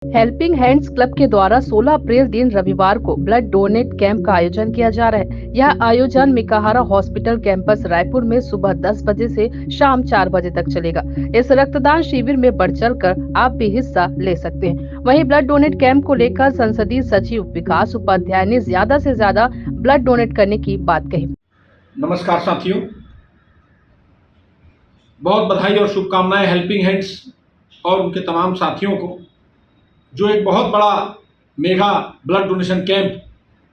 Helping hands club के द्वारा 16 अप्रैल दिन रविवार को ब्लड डोनेट कैंप का आयोजन किया जा रहा है। यह आयोजन मेकाहारा हॉस्पिटल कैंपस रायपुर में सुबह 10 बजे से शाम 4 बजे तक चलेगा। इस रक्तदान शिविर में बढ़ चढ़ कर आप भी हिस्सा ले सकते हैं। वहीं ब्लड डोनेट कैंप को लेकर संसदीय सचिव विकास उपाध्याय ने ज्यादा से ज्यादा ब्लड डोनेट करने की बात कही। नमस्कार साथियों, बहुत बधाई और शुभकामनाएं हेल्पिंग हैंड्स और उनके तमाम साथियों को, जो एक बहुत बड़ा mega blood donation camp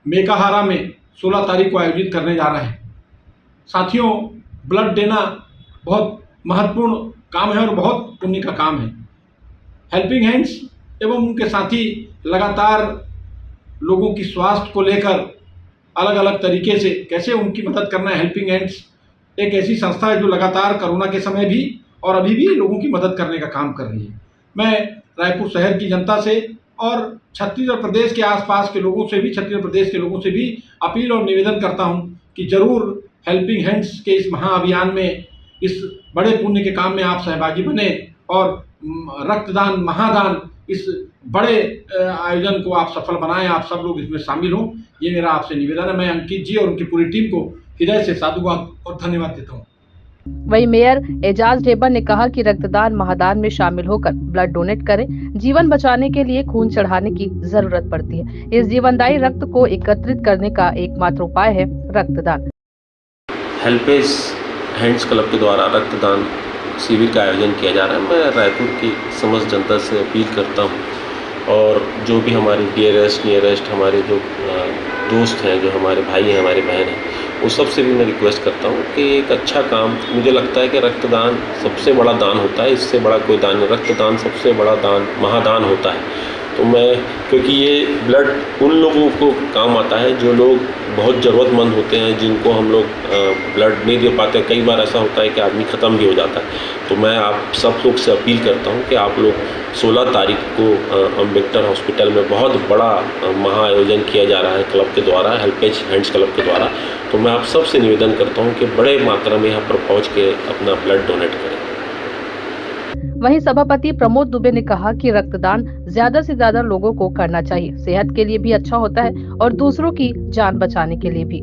Mekahara में 16 तारीख को आयोजित करने जा रहे हैं। साथियों, ब्लड देना बहुत महत्वपूर्ण काम है और बहुत पुण्य का काम है। हेल्पिंग हैंड्स एवं उनके साथी लगातार लोगों की स्वास्थ्य को लेकर अलग अलग तरीके से कैसे उनकी मदद करना है। हेल्पिंग हैंड्स एक ऐसी संस्था है जो लगातार कोरोना के समय भी और अभी भी लोगों की मदद करने का काम कर रही है। मैं रायपुर शहर की जनता से और छत्तीसगढ़ प्रदेश के आसपास के लोगों से भी, छत्तीसगढ़ प्रदेश के लोगों से भी अपील और निवेदन करता हूं कि जरूर हेल्पिंग हैंड्स के इस महाअभियान में, इस बड़े पुण्य के काम में आप सहभागी बने और रक्तदान महादान इस बड़े आयोजन को आप सफल बनाएं। आप सब लोग इसमें शामिल हों, ये मेरा आपसे निवेदन है। मैं अंकित जी और उनकी पूरी टीम को हृदय से साधुवाद और धन्यवाद देता हूँ। वहीं मेयर एजाज ढेबर ने कहा कि रक्तदान महादान में शामिल होकर ब्लड डोनेट करें। जीवन बचाने के लिए खून चढ़ाने की जरूरत पड़ती है। इस जीवनदायी रक्त को एकत्रित करने का एकमात्र उपाय है रक्तदान। हेल्पेज हैंड्स क्लब के द्वारा रक्तदान शिविर का आयोजन किया जा रहा है। मैं रायपुर की समस्त जनता से अपील करता हूं और जो भी हमारे डियरेस्ट नियरेस्ट हमारे जो दोस्त हैं, जो हमारे भाई हैं, हमारे बहन हैं, वो सबसे भी मैं रिक्वेस्ट करता हूं कि एक अच्छा काम, मुझे लगता है कि रक्तदान सबसे बड़ा दान होता है, इससे बड़ा कोई दान नहीं। रक्तदान सबसे बड़ा दान महादान होता है। तो मैं, क्योंकि ये ब्लड उन लोगों को काम आता है जो लोग बहुत ज़रूरतमंद होते हैं, जिनको हम लोग ब्लड नहीं दे पाते। कई बार ऐसा होता है कि आदमी ख़त्म भी हो जाता है। तो मैं आप सब लोग से अपील करता हूं कि आप लोग 16 तारीख को अम्बेडकर हॉस्पिटल में बहुत बड़ा महाआयोजन किया जा रहा है क्लब के द्वारा, हेल्पेज हैंड्स क्लब के द्वारा। तो मैं आप सब से निवेदन करता हूं कि बड़े मात्रा में यहाँ पर पहुँच के अपना ब्लड डोनेट करें। वहीं सभापति प्रमोद दुबे ने कहा कि रक्तदान ज्यादा से ज्यादा लोगों को करना चाहिए। सेहत के लिए भी अच्छा होता है और दूसरों की जान बचाने के लिए भी।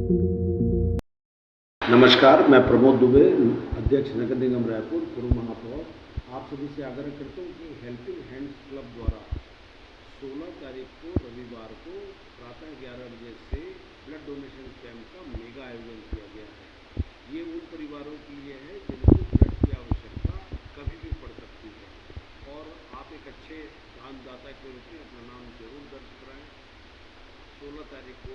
नमस्कार, मैं प्रमोद दुबे, अध्यक्ष नगर निगम रायपुर, पूर्व महापौर। आप सभी से आग्रह करता हूँ कि हेल्पिंग हैंड्स क्लब द्वारा 16 तारीख को रविवार को प्रातः 11 बजे से ब्लड डोनेशन कैंप का मेगा आयोजन किया गया है। ये उन परिवारों के लिए है जिनको ब्लड की आवश्यकता कभी भी पड़ सकती है और आप एक अच्छे दानदाता के रूप में अपना नाम जरूर दर्ज कराएं। 16 तारीख को